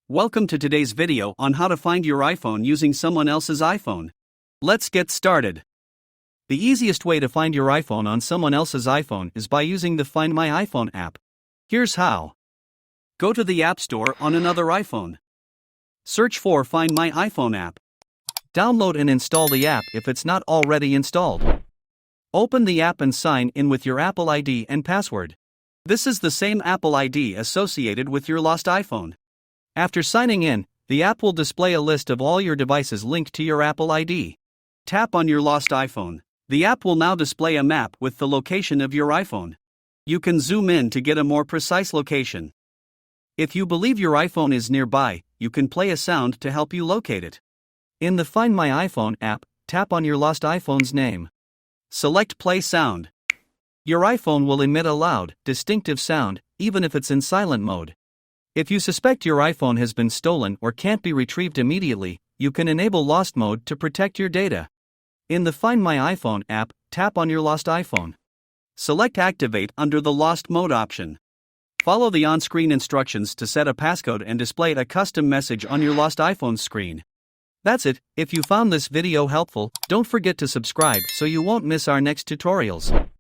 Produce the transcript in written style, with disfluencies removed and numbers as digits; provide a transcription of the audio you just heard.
Welcome to today's video on how to find your iPhone using someone else's iPhone. Let's get started. The easiest way to find your iPhone on someone else's iPhone is by using the Find My iPhone app. Here's how. Go to the App Store on another iPhone. Search for Find My iPhone app. Download and install the app if it's not already installed. Open the app and sign in with your Apple ID and password. This is the same Apple ID associated with your lost iPhone. After signing in, the app will display a list of all your devices linked to your Apple ID. Tap on your lost iPhone. The app will now display a map with the location of your iPhone. You can zoom in to get a more precise location. If you believe your iPhone is nearby, you can play a sound to help you locate it. In the Find My iPhone app, tap on your lost iPhone's name. Select Play Sound. Your iPhone will emit a loud, distinctive sound, even if it's in silent mode. If you suspect your iPhone has been stolen or can't be retrieved immediately, you can enable Lost Mode to protect your data. In the Find My iPhone app, tap on your lost iPhone. Select Activate under the Lost Mode option. Follow the on-screen instructions to set a passcode and display a custom message on your lost iPhone screen. That's it. If you found this video helpful, don't forget to subscribe so you won't miss our next tutorials.